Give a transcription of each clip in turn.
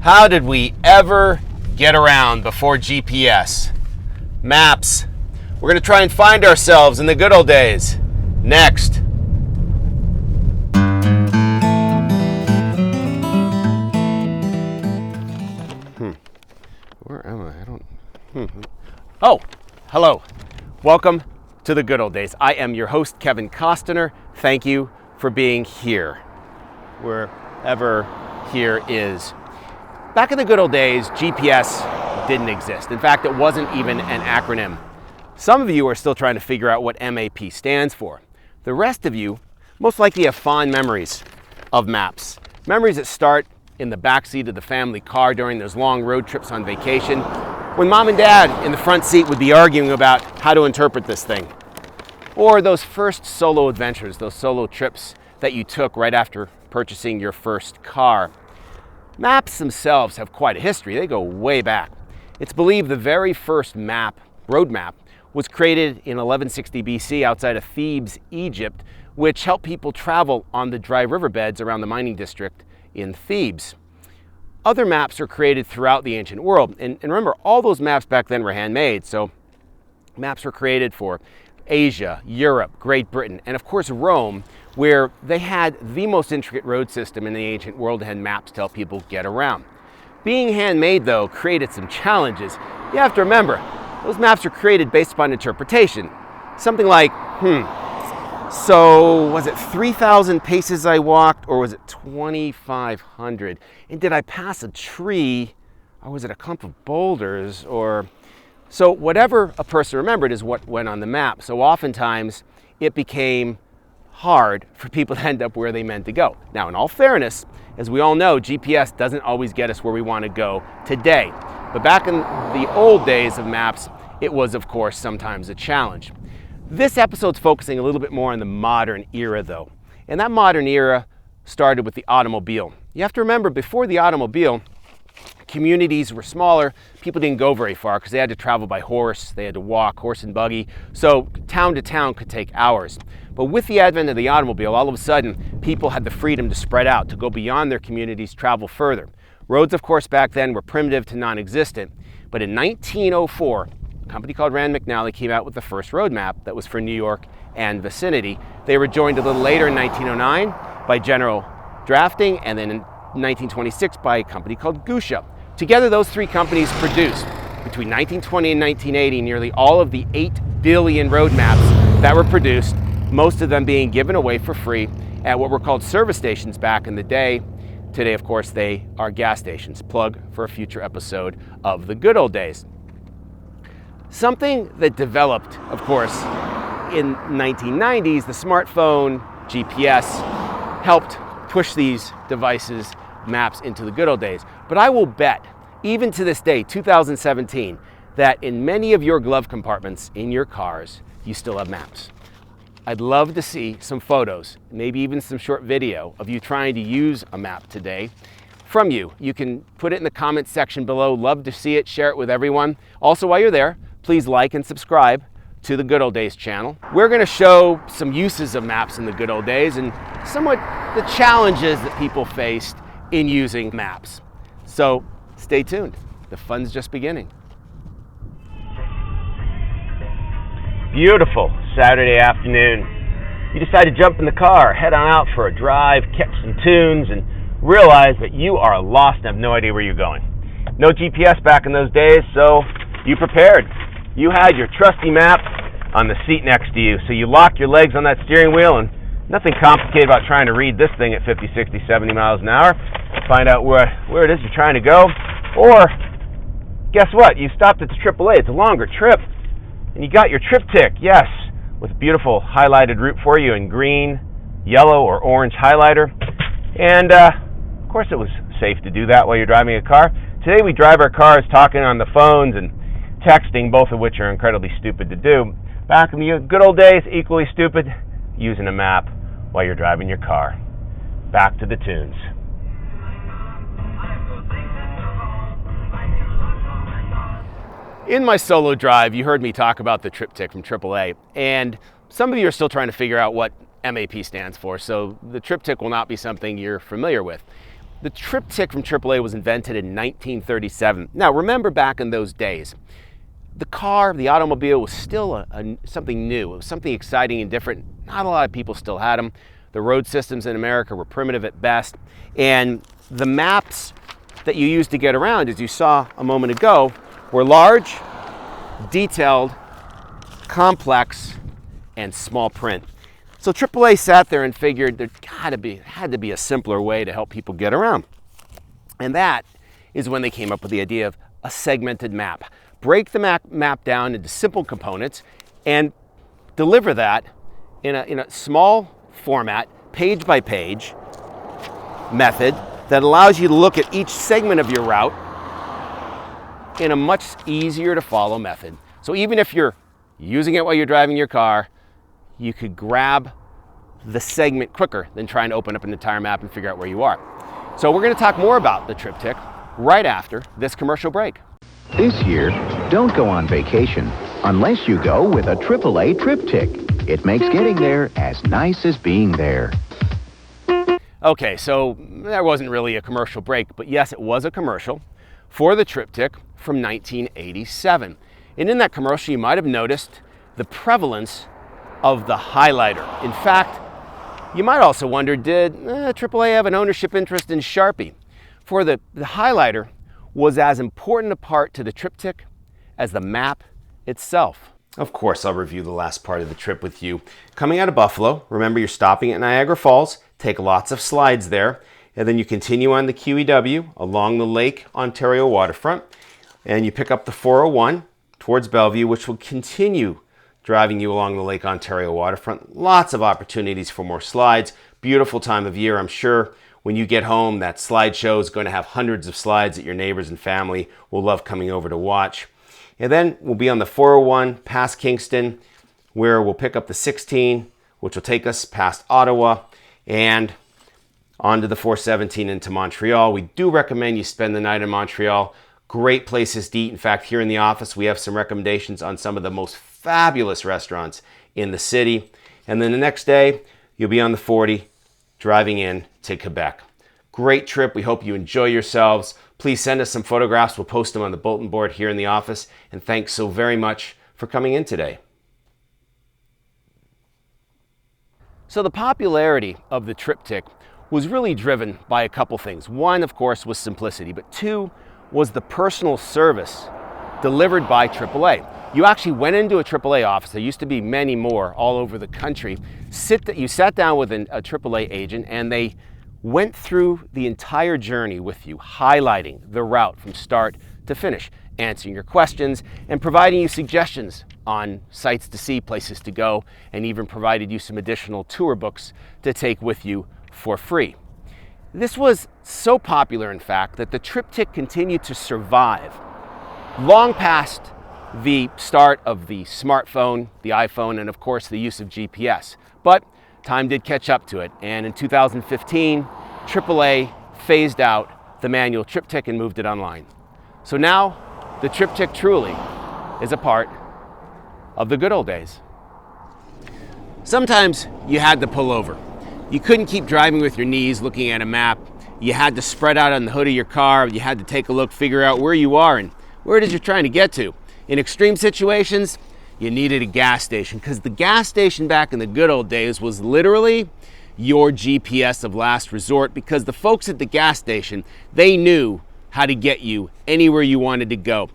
How did we ever get around before GPS? Maps. We're going to try and find ourselves in the good old days. Next. Where am I? Oh, hello. Welcome to the good old days. I am your host, Kevin Costner. Thank you for being here, wherever here is. Back in the good old days, GPS didn't exist. In fact, it wasn't even an acronym. Some of you are still trying to figure out what MAP stands for. The rest of you most likely have fond memories of maps. Memories that start in the backseat of the family car during those long road trips on vacation, when mom and dad in the front seat would be arguing about how to interpret this thing. Or those first solo adventures, those solo trips that you took right after purchasing your first car. Maps themselves have quite a history. They go way back. It's believed the very first road map, was created in 1160 BC outside of Thebes, Egypt, which helped people travel on the dry riverbeds around the mining district in Thebes. Other maps are created throughout the ancient world. And remember, all those maps back then were handmade. So maps were created for Asia, Europe, Great Britain, and of course Rome, where they had the most intricate road system in the ancient world and had maps to help people get around. Being handmade, though, created some challenges. You have to remember, those maps were created based upon interpretation. Something like, so was it 3,000 paces I walked, or was it 2,500? And did I pass a tree, or was it a clump of boulders, or... So whatever a person remembered is what went on the map. So oftentimes it became hard for people to end up where they meant to go. Now, in all fairness, as we all know, GPS doesn't always get us where we want to go today. But back in the old days of maps, it was, of course, sometimes a challenge. This episode's focusing a little bit more on the modern era, though. And that modern era started with the automobile. You have to remember, before the automobile, communities were smaller. People didn't go very far because they had to travel by horse. They had to walk, horse and buggy. So town to town could take hours. But with the advent of the automobile, all of a sudden, people had the freedom to spread out, to go beyond their communities, travel further. Roads, of course, back then were primitive to non-existent. But in 1904, a company called Rand McNally came out with the first road map that was for New York and vicinity. They were joined a little later in 1909 by General Drafting, and then in 1926 by a company called Gusha. Together, those three companies produced, between 1920 and 1980, nearly all of the 8 billion road maps that were produced, most of them being given away for free at what were called service stations back in the day. Today, of course, they are gas stations. Plug for a future episode of the good old days. Something that developed, of course, in 1990s, the smartphone, GPS, helped push these devices, maps, into the good old days. But I will bet, even to this day, 2017, that in many of your glove compartments in your cars, you still have maps. I'd love to see some photos, maybe even some short video of you trying to use a map today from you. You can put it in the comments section below. Love to see it, share it with everyone. Also, while you're there, please like and subscribe to the Good Old Days channel. We're going to show some uses of maps in the good old days and somewhat the challenges that people faced in using maps. So stay tuned. The fun's just beginning. Beautiful Saturday afternoon. You decide to jump in the car, head on out for a drive, catch some tunes, and realize that you are lost and have no idea where you're going. No GPS back in those days, so you prepared. You had your trusty map on the seat next to you, so you lock your legs on that steering wheel, and nothing complicated about trying to read this thing at 50, 60, 70 miles an hour. Find out where it is you're trying to go. Or, guess what? You stopped at the AAA. It's a longer trip. And you got your TripTik, yes, with a beautiful highlighted route for you in green, yellow, or orange highlighter. And, of course, it was safe to do that while you're driving a car. Today we drive our cars talking on the phones and texting, both of which are incredibly stupid to do. Back in the good old days, equally stupid, using a map while you're driving your car. Back to the tunes. In my solo drive, you heard me talk about the TripTik from AAA, and some of you are still trying to figure out what MAP stands for, so the TripTik will not be something you're familiar with. The TripTik from AAA was invented in 1937. Now, remember back in those days, the car, the automobile was still something new. It was something exciting and different. Not a lot of people still had them. The road systems in America were primitive at best. And the maps that you used to get around, as you saw a moment ago, were large, detailed, complex, and small print. So AAA sat there and figured there had to be a simpler way to help people get around. And that is when they came up with the idea of a segmented map. Break the map down into simple components and deliver that in a small format, page by page method that allows you to look at each segment of your route in a much easier to follow method. So even if you're using it while you're driving your car, you could grab the segment quicker than trying to open up an entire map and figure out where you are. So we're going to talk more about the TripTik right after this commercial break. This year, don't go on vacation unless you go with a AAA TripTik. It makes getting there as nice as being there. Okay, so that wasn't really a commercial break, but yes, it was a commercial for the TripTik from 1987. And in that commercial, you might have noticed the prevalence of the highlighter. In fact, you might also wonder, did AAA have an ownership interest in Sharpie? For the highlighter was as important a part to the TripTik as the map itself. Of course, I'll review the last part of the trip with you. Coming out of Buffalo, remember you're stopping at Niagara Falls, take lots of slides there, and then you continue on the QEW along the Lake Ontario waterfront, and you pick up the 401 towards Bellevue, which will continue driving you along the Lake Ontario waterfront. Lots of opportunities for more slides. Beautiful time of year, I'm sure. When you get home, that slideshow is going to have hundreds of slides that your neighbors and family will love coming over to watch. And then we'll be on the 401 past Kingston, where we'll pick up the 16, which will take us past Ottawa and onto the 417 into Montreal. We do recommend you spend the night in Montreal. Great places to eat. In fact, here in the office, we have some recommendations on some of the most fabulous restaurants in the city. And then the next day, you'll be on the 40, driving in to Quebec. Great trip. We hope you enjoy yourselves. Please send us some photographs. We'll post them on the bulletin board here in the office. And thanks so very much for coming in today. So the popularity of the TripTik was really driven by a couple things. One, of course, was simplicity, but two was the personal service delivered by AAA. You actually went into a AAA office. There used to be many more all over the country. You sat down with a AAA agent and they went through the entire journey with you, highlighting the route from start to finish, answering your questions and providing you suggestions on sites to see, places to go, and even provided you some additional tour books to take with you for free. This was so popular, in fact, that the TripTik continued to survive long past the start of the smartphone, the iPhone, and of course the use of GPS. But time did catch up to it, and in 2015, AAA phased out the manual TripTik and moved it online. So now, the TripTik truly is a part of the good old days. Sometimes you had to pull over. You couldn't keep driving with your knees looking at a map. You had to spread out on the hood of your car. You had to take a look, figure out where you are and where it is you're trying to get to. In extreme situations, you needed a gas station, because the gas station back in the good old days was literally your GPS of last resort, because the folks at the gas station, they knew how to get you anywhere you wanted to go.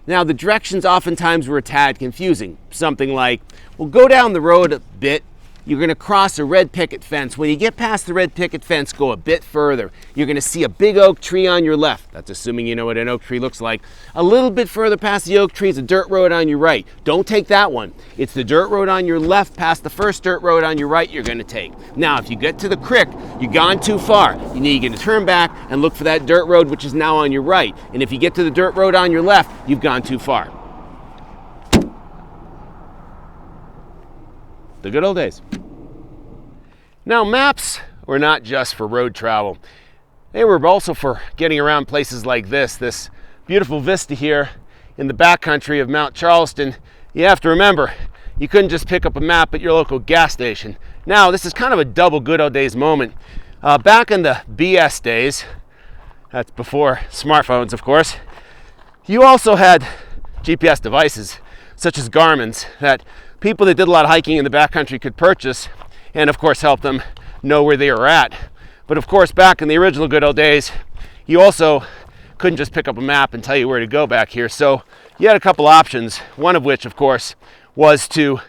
Now, the directions oftentimes were a tad confusing. Something like, well, go down the road a bit. You're going to cross a red picket fence. When you get past the red picket fence, go a bit further. You're going to see a big oak tree on your left. That's assuming you know what an oak tree looks like. A little bit further past the oak tree is a dirt road on your right. Don't take that one. It's the dirt road on your left past the first dirt road on your right you're going to take. Now, if you get to the creek, you've gone too far. You need to turn back and look for that dirt road, which is now on your right. And if you get to the dirt road on your left, you've gone too far. The good old days. Now, maps were not just for road travel. They were also for getting around places like this beautiful vista here in the backcountry of Mount Charleston. You have to remember, you couldn't just pick up a map at your local gas station. Now, this is kind of a double good old days moment. Back in the BS days, That's before smartphones, of course. You also had GPS devices, such as Garmin's, that people that did a lot of hiking in the backcountry could purchase and, of course, help them know where they were at. But, of course, back in the original good old days, you also couldn't just pick up a map and tell you where to go back here. So you had a couple options, one of which, of course, was to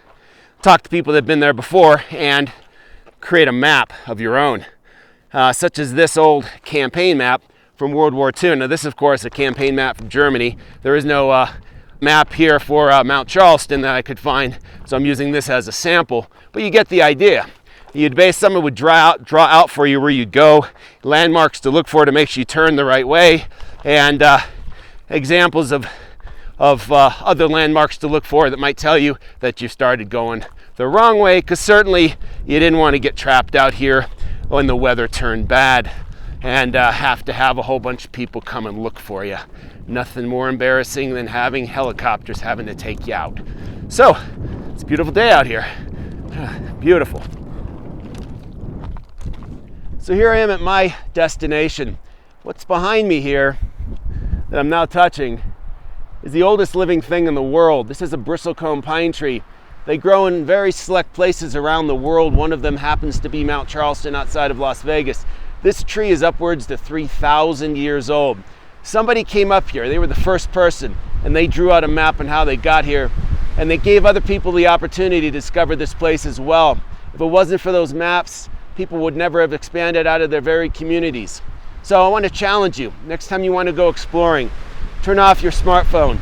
talk to people that had been there before and create a map of your own, such as this old campaign map from World War II. Now this, of course, a campaign map from Germany. There is no map here for Mount Charleston that I could find, so I'm using this as a sample, but you get the idea. Someone would draw out for you where you'd go, landmarks to look for to make sure you turn the right way, and examples of other landmarks to look for that might tell you that you started going the wrong way, because certainly you didn't want to get trapped out here when the weather turned bad and have to have a whole bunch of people come and look for you. Nothing more embarrassing than having helicopters having to take you out. So, it's a beautiful day out here. Beautiful. So here I am at my destination. What's behind me here that I'm now touching is the oldest living thing in the world. This is a bristlecone pine tree. They grow in very select places around the world. One of them happens to be Mount Charleston outside of Las Vegas. This tree is upwards to 3,000 years old. Somebody came up here, they were the first person, and they drew out a map on how they got here, and they gave other people the opportunity to discover this place as well. If it wasn't for those maps, people would never have expanded out of their very communities. So I want to challenge you, next time you want to go exploring, turn off your smartphone,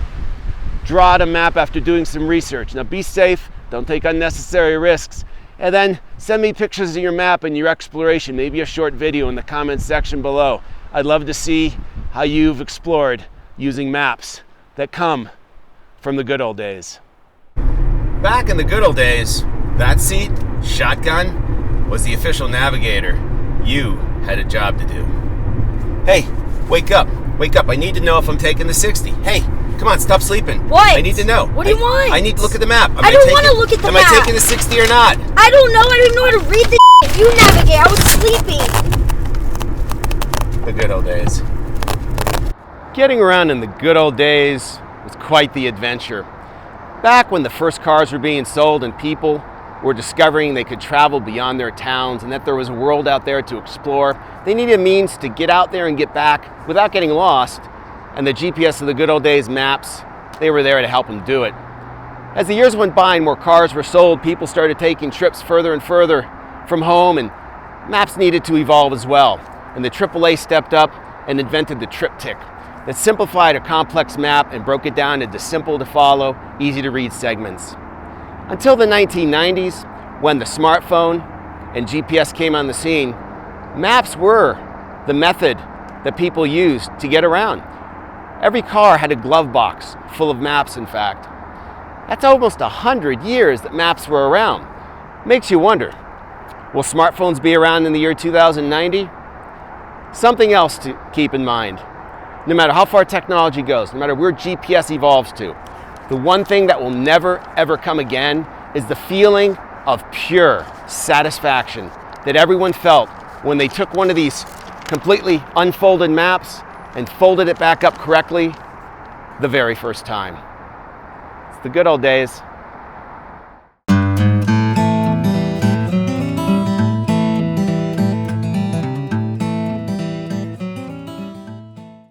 draw out a map after doing some research. Now be safe, don't take unnecessary risks, and then send me pictures of your map and your exploration, maybe a short video in the comments section below. I'd love to see how you've explored using maps that come from the good old days. Back in the good old days, that seat, shotgun, was the official navigator. You had a job to do. Hey, wake up, I need to know if I'm taking the 60. Hey, come on, stop sleeping. What? I need to know. What do you want? I need to look at the map. I don't want to look at the map. Am I taking the 60 or not? I don't know. I don't know how to read the You navigate. I was sleeping. The good old days. Getting around in the good old days was quite the adventure. Back when the first cars were being sold and people were discovering they could travel beyond their towns and that there was a world out there to explore, they needed a means to get out there and get back without getting lost. And the GPS of the good old days, maps, they were there to help them do it. As the years went by and more cars were sold, people started taking trips further and further from home, and maps needed to evolve as well. And the AAA stepped up and invented the TripTik that simplified a complex map and broke it down into simple to follow, easy to read segments. Until the 1990s, when the smartphone and GPS came on the scene, maps were the method that people used to get around. Every car had a glove box full of maps, in fact. That's almost 100 years that maps were around. Makes you wonder, will smartphones be around in the year 2090? Something else to keep in mind. No matter how far technology goes, no matter where GPS evolves to, the one thing that will never ever come again is the feeling of pure satisfaction that everyone felt when they took one of these completely unfolded maps and folded it back up correctly the very first time. It's the good old days.